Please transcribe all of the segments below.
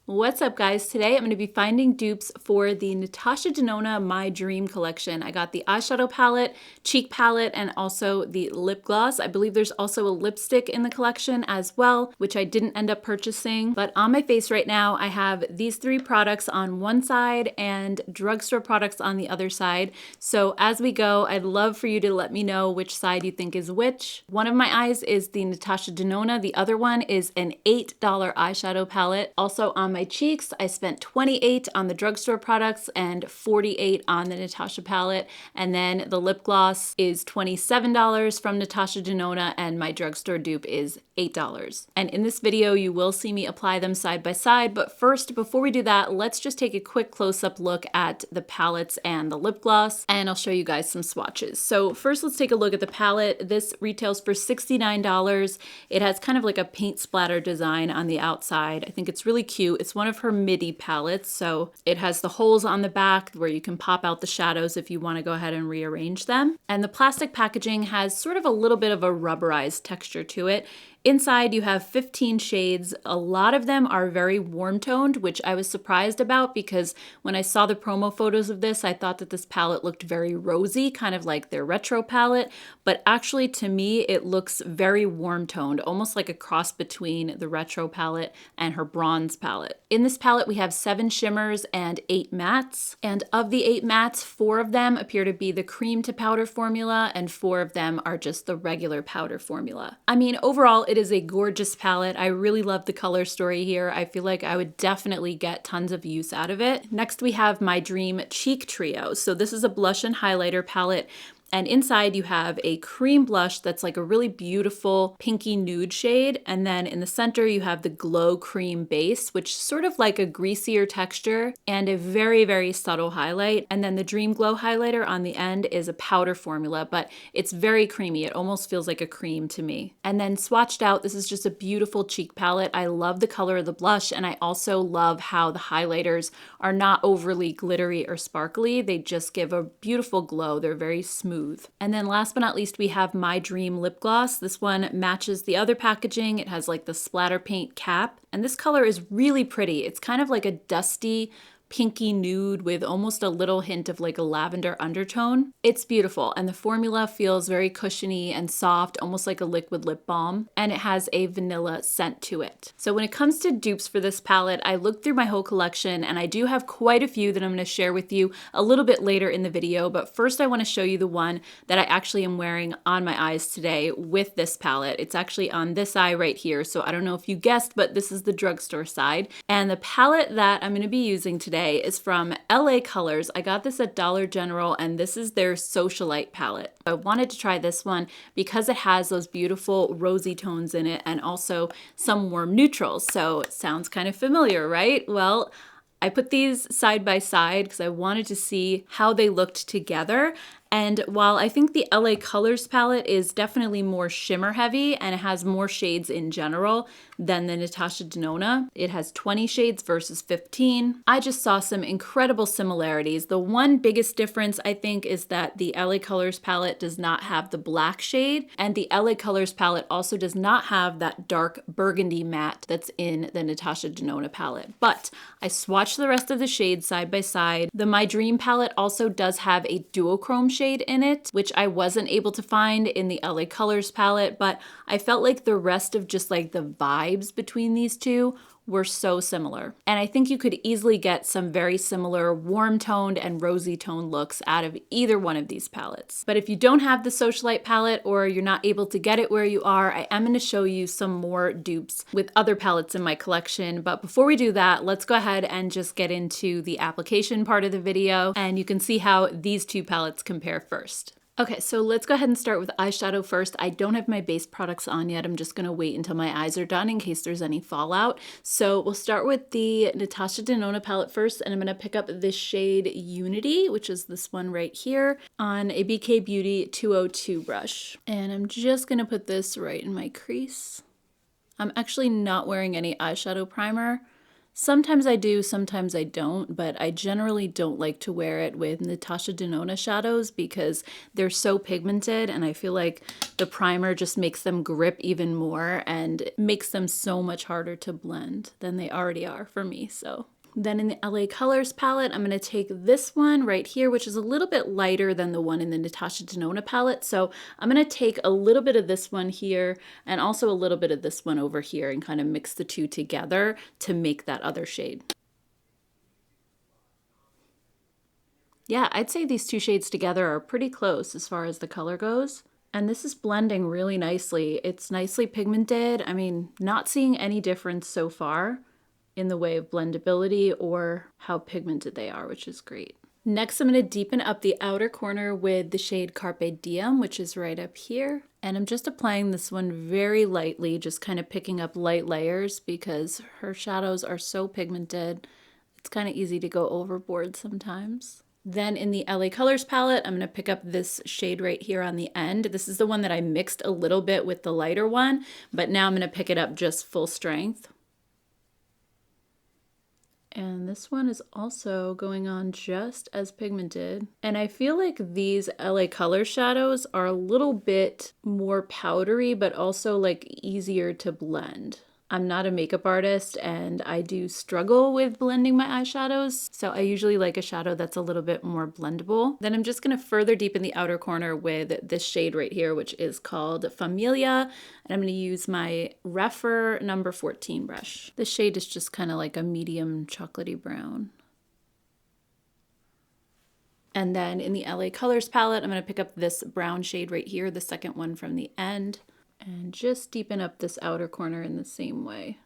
What's up, guys? Today I'm going to be finding dupes for the Natasha Denona My Dream collection. I got the eyeshadow palette, cheek palette, and also the lip gloss. I believe there's also a lipstick in the collection as well, which I didn't end up purchasing. But on my face right now, I have these three products on one side and drugstore products on the other side. So as we go, I'd love for you to let me know which side you think is which. One of my eyes is the Natasha Denona. The other one is an $8 eyeshadow palette. Also on my cheeks, I spent $28 on the drugstore products and $48 on the Natasha palette. And then the lip gloss is $27 from Natasha Denona and my drugstore dupe is $8. And in this video, you will see me apply them side by side. But first, before we do that, let's just take a quick close-up look at the palettes and the lip gloss, and I'll show you guys some swatches. So first, let's take a look at the palette. This retails for $69. It has kind of like a paint splatter design on the outside. I think it's really cute. It's one of her midi palettes, so it has the holes on the back where you can pop out the shadows if you want to go ahead and rearrange them. And the plastic packaging has sort of a little bit of a rubberized texture to it. Inside you have 15 shades. A lot of them are very warm toned, which I was surprised about because when I saw the promo photos of this, I thought that this palette looked very rosy, kind of like their retro palette, but actually to me it looks very warm toned, almost like a cross between the retro palette and her bronze palette. In this palette we have 7 shimmers and 8 mattes, and of the 8 mattes, 4 of them appear to be the cream to powder formula and 4 of them are just the regular powder formula. I mean, overall it is a gorgeous palette. I really love the color story here. I feel like I would definitely get tons of use out of it. Next we have My Dream Cheek Trio. So this is a blush and highlighter palette. And inside you have a cream blush that's like a really beautiful pinky nude shade. And then in the center you have the glow cream base, which is sort of like a greasier texture and a very, very subtle highlight. And then the Dream Glow highlighter on the end is a powder formula, but it's very creamy. It almost feels like a cream to me. And then swatched out, this is just a beautiful cheek palette. I love the color of the blush, and I also love how the highlighters are not overly glittery or sparkly. They just give a beautiful glow. They're very smooth. And then last but not least, we have My Dream Lip Gloss. This one matches the other packaging. It has like the splatter paint cap, and this color is really pretty. It's kind of like a dusty pinky nude with almost a little hint of like a lavender undertone. It's beautiful, and the formula feels very cushiony and soft, almost like a liquid lip balm, and it has a vanilla scent to it. So when it comes to dupes for this palette, I looked through my whole collection and I do have quite a few that I'm going to share with you a little bit later in the video, but first I want to show you the one that I actually am wearing on my eyes today with this palette. It's actually on this eye right here, so I don't know if you guessed, but this is the drugstore side. And the palette that I'm going to be using today is from LA Colors. I got this at Dollar General, and this is their Socialite Palette. I wanted to try this one because it has those beautiful rosy tones in it and also some warm neutrals. So it sounds kind of familiar, right? Well, I put these side by side because I wanted to see how they looked together. And while I think the LA Colors palette is definitely more shimmer heavy and it has more shades in general than the Natasha Denona, it has 20 shades versus 15. I just saw some incredible similarities. The one biggest difference I think is that the LA Colors palette does not have the black shade, and the LA Colors palette also does not have that dark burgundy matte that's in the Natasha Denona palette. But I swatched the rest of the shades side by side. The My Dream palette also does have a duochrome shade in it, which I wasn't able to find in the LA Colors palette, but I felt like the rest of just like the vibes between these two were so similar. And I think you could easily get some very similar warm toned and rosy toned looks out of either one of these palettes. But if you don't have the Socialite palette or you're not able to get it where you are, I am going to show you some more dupes with other palettes in my collection. But before we do that, let's go ahead and just get into the application part of the video, and you can see how these two palettes compare first. Okay, so let's go ahead and start with eyeshadow first. I don't have my base products on yet. I'm just gonna wait until my eyes are done in case there's any fallout. So we'll start with the Natasha Denona palette first, and I'm gonna pick up this shade Unity, which is this one right here, on a BK Beauty 202 brush. And I'm just gonna put this right in my crease. I'm actually not wearing any eyeshadow primer, Sometimes I do, sometimes I don't, but I generally don't like to wear it with Natasha Denona shadows because they're so pigmented, and I feel like the primer just makes them grip even more and makes them so much harder to blend than they already are for me. So then in the LA Colors palette, I'm going to take this one right here, which is a little bit lighter than the one in the Natasha Denona palette. So I'm going to take a little bit of this one here and also a little bit of this one over here and kind of mix the two together to make that other shade. Yeah, I'd say these two shades together are pretty close as far as the color goes. And this is blending really nicely. It's nicely pigmented. I mean, not seeing any difference so far in the way of blendability or how pigmented they are, which is great. Next, I'm going to deepen up the outer corner with the shade Carpe Diem, which is right up here. And I'm just applying this one very lightly, just kind of picking up light layers because her shadows are so pigmented. It's kind of easy to go overboard sometimes. Then in the LA Colors palette, I'm going to pick up this shade right here on the end. This is the one that I mixed a little bit with the lighter one, but now I'm going to pick it up just full strength. And this one is also going on just as pigmented. And I feel like these LA Color shadows are a little bit more powdery, but also like easier to blend. I'm not a makeup artist and I do struggle with blending my eyeshadows, so I usually like a shadow that's a little bit more blendable. Then I'm just going to further deepen the outer corner with this shade right here, which is called Familia, and I'm going to use my Refer number 14 brush. This shade is just kind of like a medium chocolatey brown. And then in the LA Colors palette, I'm going to pick up this brown shade right here, the second one from the end, and just deepen up this outer corner in the same way.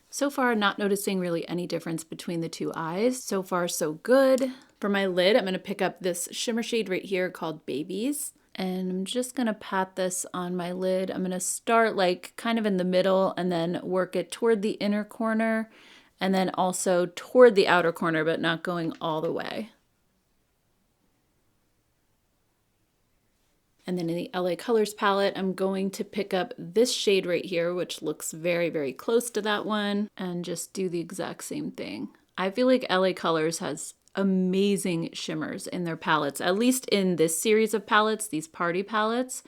So far, not noticing really any difference between the two eyes. So far, so good. For my lid, I'm going to pick up this shimmer shade right here called Babies. And I'm just going to pat this on my lid. I'm going to start like kind of in the middle and then work it toward the inner corner and then also toward the outer corner, but not going all the way. And then in the LA Colors palette, I'm going to pick up this shade right here, which looks very, very close to that one, and just do the exact same thing. I feel like LA Colors has amazing shimmers in their palettes, at least in this series of palettes, these party palettes.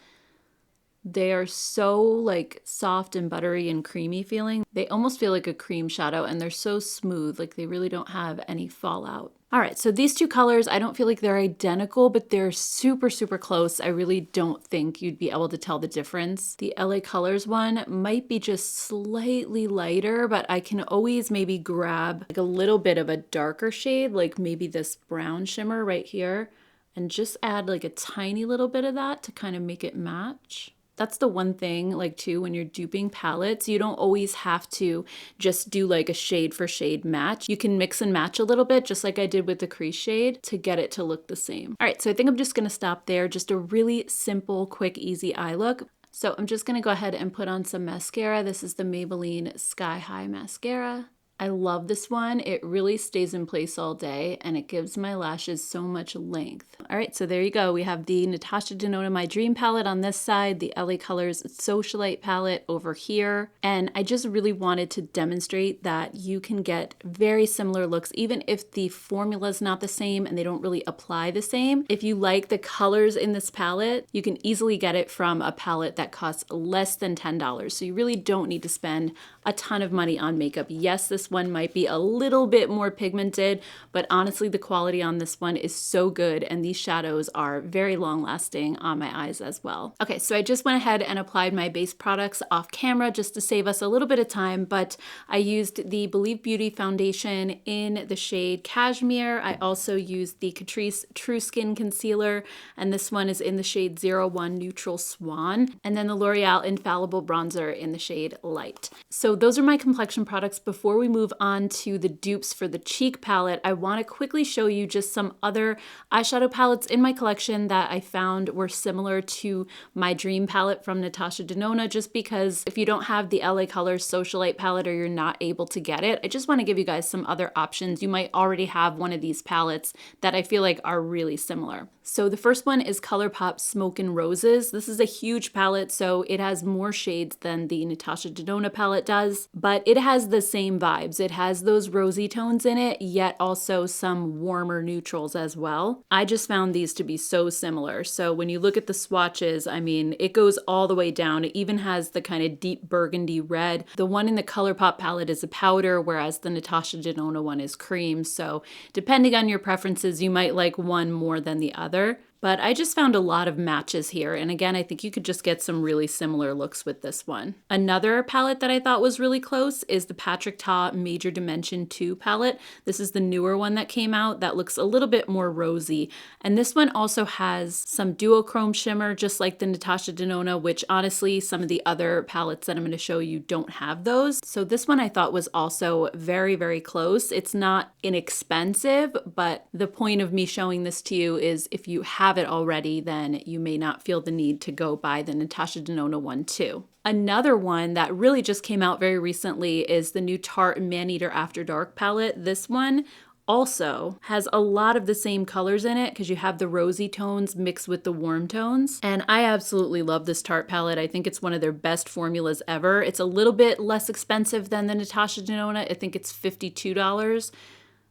They are so like soft and buttery and creamy feeling. They almost feel like a cream shadow and they're so smooth, like they really don't have any fallout. All right, so these two colors, I don't feel like they're identical, but they're super, super close. I really don't think you'd be able to tell the difference. The LA Colors one might be just slightly lighter, but I can always maybe grab like a little bit of a darker shade, like maybe this brown shimmer right here, and just add like a tiny little bit of that to kind of make it match. That's the one thing, like too, when you're duping palettes, you don't always have to just do like a shade for shade match. You can mix and match a little bit, just like I did with the crease shade, to get it to look the same. All right, so I think I'm just gonna stop there. Just a really simple, quick, easy eye look. So I'm just gonna go ahead and put on some mascara. This is the Maybelline Sky High Mascara. I love this one. It really stays in place all day and it gives my lashes so much length. All right, so there you go. We have the Natasha Denona My Dream palette on this side, the LA Colors Socialite palette over here. And I just really wanted to demonstrate that you can get very similar looks, even if the formula is not the same and they don't really apply the same. If you like the colors in this palette, you can easily get it from a palette that costs less than $10. So you really don't need to spend a ton of money on makeup. Yes, this one might be a little bit more pigmented, but honestly, the quality on this one is so good and these shadows are very long lasting on my eyes as well. Okay, so I just went ahead and applied my base products off camera just to save us a little bit of time, but I used the Believe Beauty foundation in the shade Cashmere. I also used the Catrice True Skin Concealer, and this one is in the shade 01 Neutral Swan, and then the L'Oreal Infallible Bronzer in the shade Light. So those are my complexion products. Before we move move on to the dupes for the cheek palette, I want to quickly show you just some other eyeshadow palettes in my collection that I found were similar to my dream palette from Natasha Denona, just because if you don't have the LA Colors Socialite palette or you're not able to get it, I just want to give you guys some other options. You might already have one of these palettes that I feel like are really similar. So the first one is Colourpop Smoke and Roses. This is a huge palette, so it has more shades than the Natasha Denona palette does, but it has the same vibes. It has those rosy tones in it, yet also some warmer neutrals as well. I just found these to be so similar. So when you look at the swatches, I mean, it goes all the way down. It even has the kind of deep burgundy red. The one in the Colourpop palette is a powder, whereas the Natasha Denona one is cream. So depending on your preferences, you might like one more than the other. But I just found a lot of matches here. And again, I think you could just get some really similar looks with this one. Another palette that I thought was really close is the Patrick Ta Major Dimension 2 palette. This is the newer one that came out that looks a little bit more rosy. And this one also has some duochrome shimmer, just like the Natasha Denona, which honestly, some of the other palettes that I'm going to show you don't have those. So this one I thought was also very, very close. It's not inexpensive, but the point of me showing this to you is if you have it already, then you may not feel the need to go buy the Natasha Denona one too. Another one that really just came out very recently is the new Tarte Maneater After Dark palette. This one also has a lot of the same colors in it because you have the rosy tones mixed with the warm tones. And I absolutely love this Tarte palette. I think it's one of their best formulas ever. It's a little bit less expensive than the Natasha Denona. I think it's $52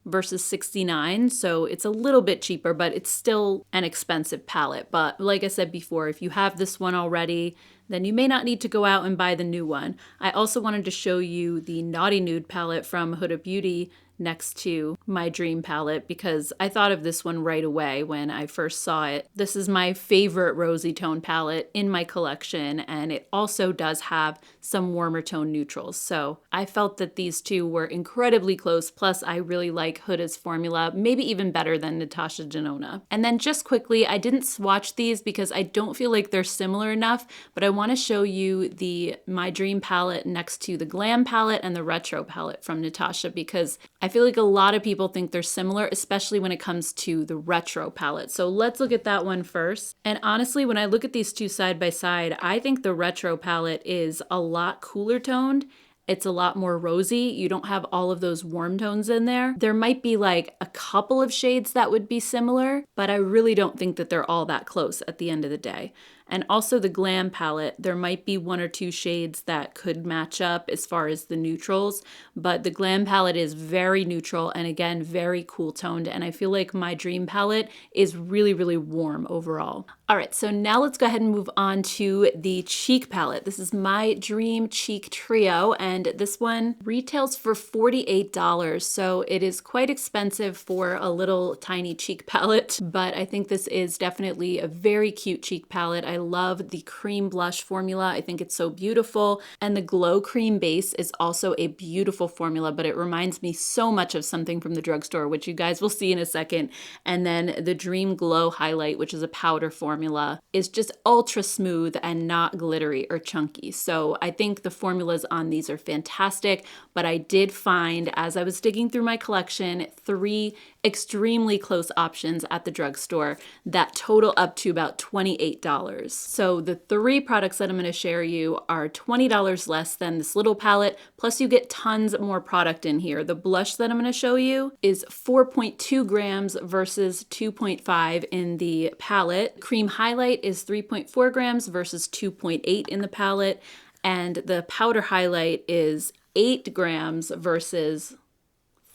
versus $69, so it's a little bit cheaper, but it's still an expensive palette. But like I said before, if you have this one already, then you may not need to go out and buy the new one. I also wanted to show you the Naughty Nude palette from Huda Beauty next to my dream palette because I thought of this one right away when I first saw it. This is my favorite rosy tone palette in my collection, and it also does have some warmer tone neutrals. So I felt that these two were incredibly close, plus I really like Huda's formula, maybe even better than Natasha Denona. And then just quickly, I didn't swatch these because I don't feel like they're similar enough, but I want to show you the My Dream palette next to the Glam palette and the Retro palette from Natasha because I feel like a lot of people think they're similar, especially when it comes to the Retro palette. So let's look at that one first. And honestly, when I look at these two side by side, I think the Retro palette is a lot cooler toned. It's a lot more rosy. You don't have all of those warm tones in there. There might be like a couple of shades that would be similar, but I really don't think that they're all that close at the end of the day. And also the Glam palette, there might be one or two shades that could match up as far as the neutrals, but the Glam palette is very neutral and again, very cool toned. And I feel like My Dream palette is really, really warm overall. All right, so now let's go ahead and move on to the cheek palette. This is My Dream Cheek Trio, and this one retails for $48. So it is quite expensive for a little tiny cheek palette, but I think this is definitely a very cute cheek palette. I love the cream blush formula. I think it's so beautiful. And the glow cream base is also a beautiful formula, but it reminds me so much of something from the drugstore, which you guys will see in a second. And then the Dream Glow highlight, which is a powder formula, is just ultra smooth and not glittery or chunky. So I think the formulas on these are fantastic, but I did find as I was digging through my collection, 3 extremely close options at the drugstore that total up to about $28. So the 3 products that I'm going to share you are $20 less than this little palette, plus you get tons more product in here. The blush that I'm going to show you is 4.2 grams versus 2.5 in the palette. Cream highlight is 3.4 grams versus 2.8 in the palette, and the powder highlight is 8 grams versus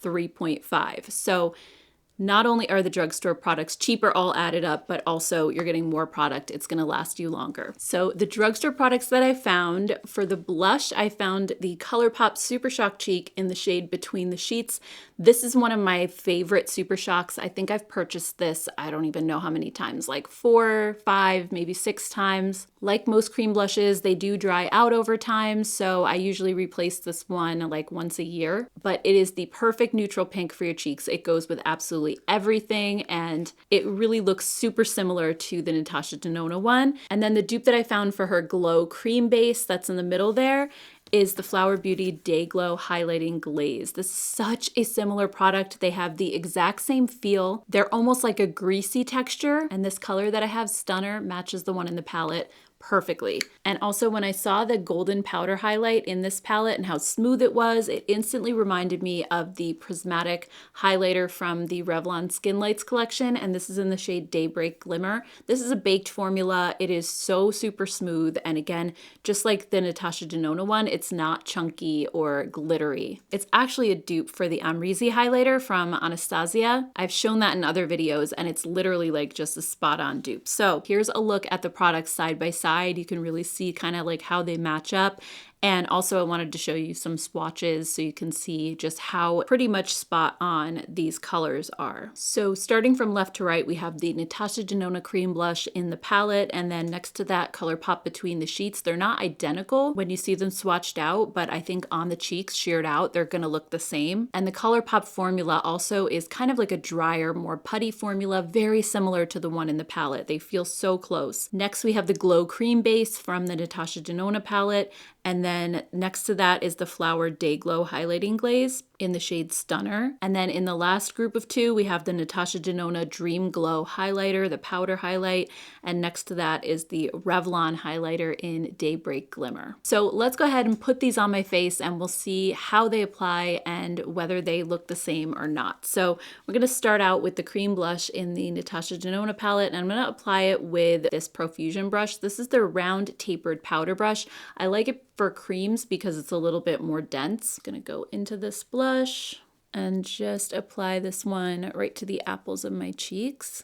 3.5. So not only are the drugstore products cheaper all added up, but also you're getting more product. It's going to last you longer. So the drugstore products that I found, for the blush, I found the Colourpop Super Shock Cheek in the shade Between the Sheets. This is one of my favorite Super Shocks. I think I've purchased this, I don't even know how many times, like 4, 5, maybe 6 times. Like most cream blushes, they do dry out over time, so I usually replace this one like once a year. But it is the perfect neutral pink for your cheeks. It goes with absolutely everything, and it really looks super similar to the Natasha Denona one. And then the dupe that I found for her glow cream base that's in the middle there is the Flower Beauty Day Glow Highlighting Glaze. This is such a similar product. They have the exact same feel. They're almost like a greasy texture, and this color that I have, Stunner, matches the one in the palette perfectly. And also when I saw the golden powder highlight in this palette and how smooth it was, it instantly reminded me of the prismatic highlighter from the Revlon Skin Lights collection, and this is in the shade Daybreak Glimmer. This is a baked formula. It is so super smooth, and again, just like the Natasha Denona one, it's not chunky or glittery. It's actually a dupe for the Amrezy highlighter from Anastasia. I've shown that in other videos, and it's literally like just a spot-on dupe. So here's a look at the products side by side. You can really see kind of like how they match up. And also I wanted to show you some swatches so you can see just how pretty much spot on these colors are. So starting from left to right, we have the Natasha Denona Cream Blush in the palette, and then next to that, Colourpop Between the Sheets. They're not identical when you see them swatched out, but I think on the cheeks sheared out, they're gonna look the same. And the Colourpop formula also is kind of like a drier, more putty formula, very similar to the one in the palette. They feel so close. Next, we have the Glow Cream Base from the Natasha Denona palette, and then next to that is the Flower Day Glow Highlighting Glaze in the shade Stunner. And then in the last group of two, we have the Natasha Denona Dream Glow Highlighter, the powder highlight. And next to that is the Revlon highlighter in Daybreak Glimmer. So let's go ahead and put these on my face and we'll see how they apply and whether they look the same or not. So we're gonna start out with the cream blush in the Natasha Denona palette, and I'm gonna apply it with this Profusion brush. This is their round tapered powder brush. I like it for creams because it's a little bit more dense. I'm gonna go into this blush and just apply this one right to the apples of my cheeks.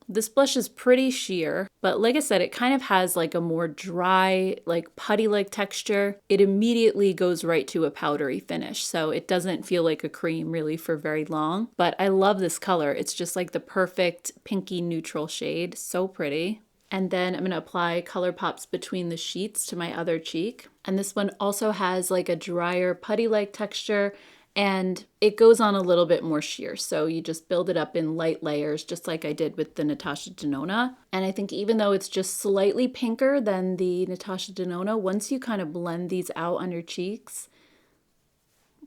This blush is pretty sheer, but like I said, it kind of has like a more dry, like putty-like texture. It immediately goes right to a powdery finish, so it doesn't feel like a cream really for very long. But I love this color. It's just like the perfect pinky neutral shade. So pretty. And then I'm gonna apply Colourpop's Between the Sheets to my other cheek. And this one also has like a drier putty-like texture, and it goes on a little bit more sheer. So you just build it up in light layers, just like I did with the Natasha Denona. And I think even though it's just slightly pinker than the Natasha Denona, once you kind of blend these out on your cheeks,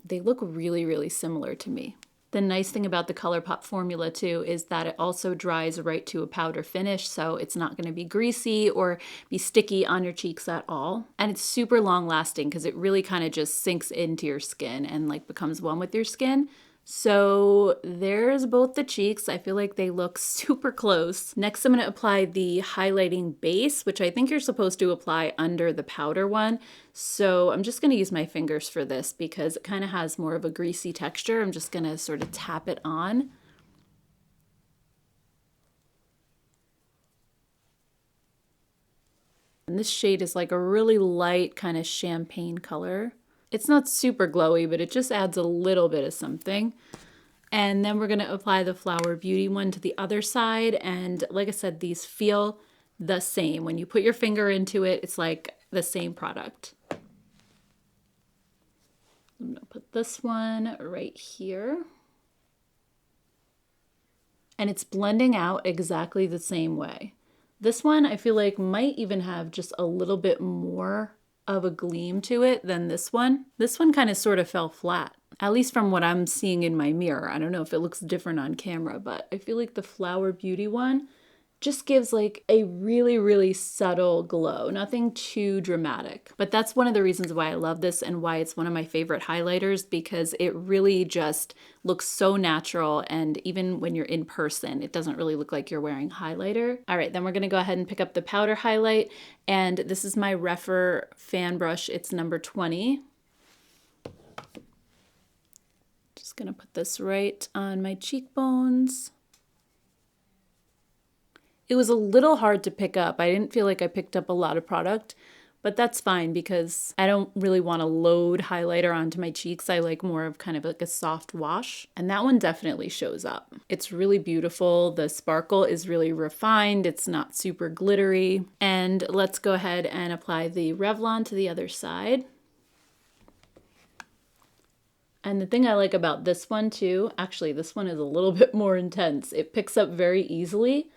they look really, really similar to me. The nice thing about the Colourpop formula too is that it also dries right to a powder finish, so it's not going to be greasy or be sticky on your cheeks at all. And it's super long lasting because it really kind of just sinks into your skin and like becomes one with your skin. So there's both the cheeks. I feel like they look super close. Next, I'm going to apply the highlighting base, which I think you're supposed to apply under the powder one. So I'm just going to use my fingers for this because it kind of has more of a greasy texture. I'm just going to sort of tap it on. And this shade is like a really light kind of champagne color. It's not super glowy, but it just adds a little bit of something. And then we're going to apply the Flower Beauty one to the other side. And like I said, these feel the same. When you put your finger into it, it's like the same product. I'm going to put this one right here. And it's blending out exactly the same way. This one I feel like might even have just a little bit more of a gleam to it than this one. This one kind of sort of fell flat, at least from what I'm seeing in my mirror. I don't know if it looks different on camera, but I feel like the Flower Beauty one just gives like a really, really subtle glow, nothing too dramatic. But that's one of the reasons why I love this and why it's one of my favorite highlighters, because it really just looks so natural, and even when you're in person, it doesn't really look like you're wearing highlighter. All right, then we're gonna go ahead and pick up the powder highlight, and this is my Rephr fan brush. It's number 20. Just gonna put this right on my cheekbones. It was a little hard to pick up. I didn't feel like I picked up a lot of product, but that's fine because I don't really want to load highlighter onto my cheeks. I like more of kind of like a soft wash, and that one definitely shows up. It's really beautiful. The sparkle is really refined. It's not super glittery. And let's go ahead and apply the Revlon to the other side. And the thing I like about this one too, actually this one is a little bit more intense. It picks up very easily,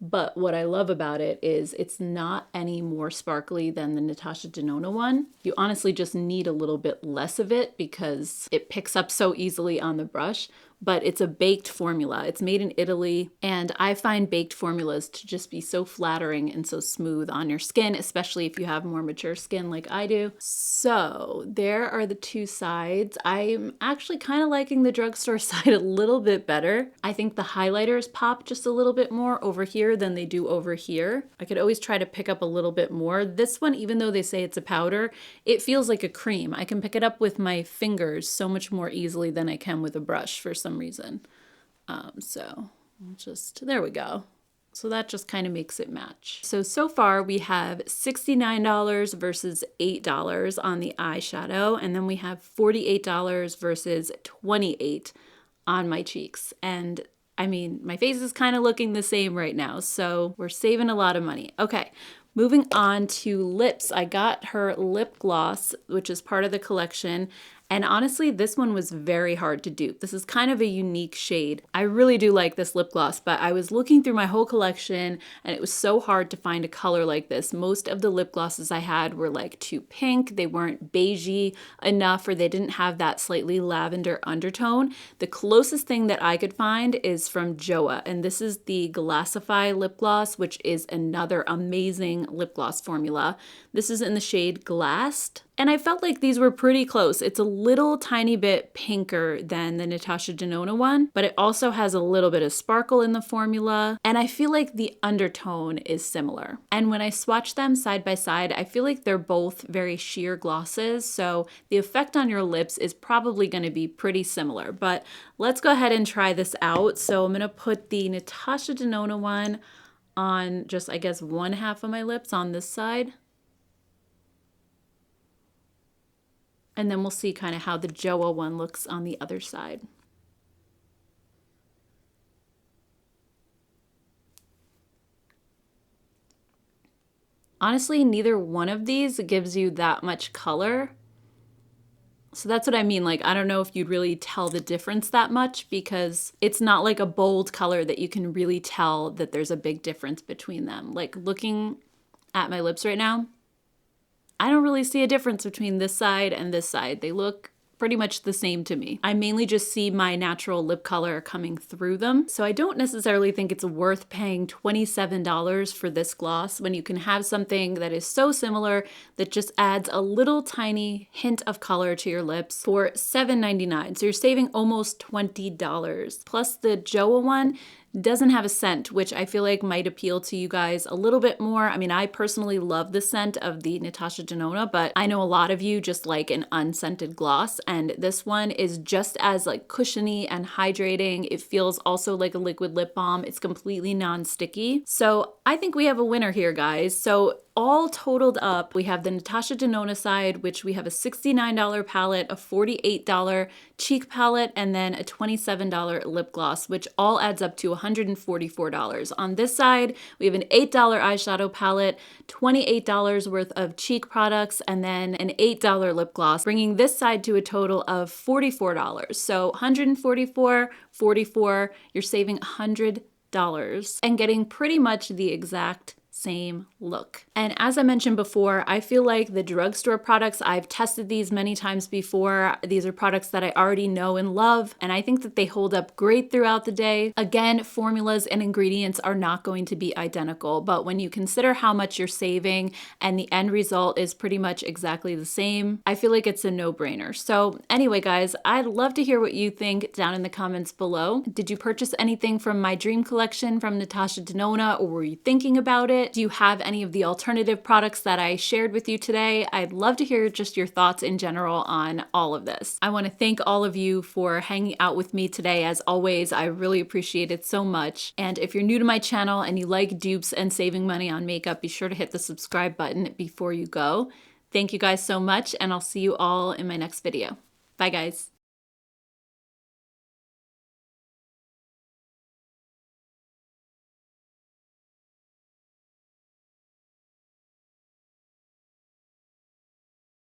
But what I love about it is it's not any more sparkly than the Natasha Denona one. You honestly just need a little bit less of it because it picks up so easily on the brush. But it's a baked formula. It's made in Italy, and I find baked formulas to just be so flattering and so smooth on your skin, especially if you have more mature skin like I do. So there are the two sides. I'm actually kind of liking the drugstore side a little bit better. I think the highlighters pop just a little bit more over here than they do over here. I could always try to pick up a little bit more. This one, even though they say it's a powder, it feels like a cream. I can pick it up with my fingers so much more easily than I can with a brush for some reason. So there we go. So that just kind of makes it match. So far we have $69 versus $8 on the eyeshadow, and then we have $48 versus $28 on my cheeks. And I mean, my face is kind of looking the same right now, so we're saving a lot of money. Okay. Moving on to lips, I got her lip gloss, which is part of the collection. And honestly, this one was very hard to dupe. This is kind of a unique shade. I really do like this lip gloss, but I was looking through my whole collection and it was so hard to find a color like this. Most of the lip glosses I had were like too pink. They weren't beigey enough, or they didn't have that slightly lavender undertone. The closest thing that I could find is from Joa, and this is the Glassify lip gloss, which is another amazing lip gloss formula. This is in the shade Glassed. And I felt like these were pretty close. It's a little tiny bit pinker than the Natasha Denona one, but it also has a little bit of sparkle in the formula. And I feel like the undertone is similar. And when I swatch them side by side, I feel like they're both very sheer glosses. So the effect on your lips is probably going to be pretty similar. But let's go ahead and try this out. So I'm going to put the Natasha Denona one on just, I guess, one half of my lips on this side. And then we'll see kind of how the Joa one looks on the other side. Honestly, neither one of these gives you that much color. So that's what I mean. Like, I don't know if you'd really tell the difference that much because it's not like a bold color that you can really tell that there's a big difference between them. Like, looking at my lips right now, I don't really see a difference between this side and this side. They look pretty much the same to me. I mainly just see my natural lip color coming through them. So I don't necessarily think it's worth paying $27 for this gloss when you can have something that is so similar that just adds a little tiny hint of color to your lips for $7.99. So you're saving almost $20. Plus the Joa one doesn't have a scent, which I feel like might appeal to you guys a little bit more. I mean, I personally love the scent of the Natasha Denona, but I know a lot of you just like an unscented gloss, and this one is just as like cushiony and hydrating. It feels also like a liquid lip balm. It's completely non-sticky. So I think we have a winner here, guys. So all totaled up, we have the Natasha Denona side, which we have a $69 palette, a $48 cheek palette, and then a $27 lip gloss, which all adds up to $144. On this side, we have an $8 eyeshadow palette, $28 worth of cheek products, and then an $8 lip gloss, bringing this side to a total of $44. So $144, $44, you're saving $100 and getting pretty much the exact same look. And as I mentioned before, I feel like the drugstore products, I've tested these many times before. These are products that I already know and love, and I think that they hold up great throughout the day. Again, formulas and ingredients are not going to be identical, but when you consider how much you're saving and the end result is pretty much exactly the same, I feel like it's a no-brainer. So anyway, guys, I'd love to hear what you think down in the comments below. Did you purchase anything from my dream collection from Natasha Denona, or were you thinking about it? Do you have any of the alternative products that I shared with you today? I'd love to hear just your thoughts in general on all of this. I want to thank all of you for hanging out with me today. As always, I really appreciate it so much. And if you're new to my channel and you like dupes and saving money on makeup, be sure to hit the subscribe button before you go. Thank you guys so much, and I'll see you all in my next video. Bye, guys.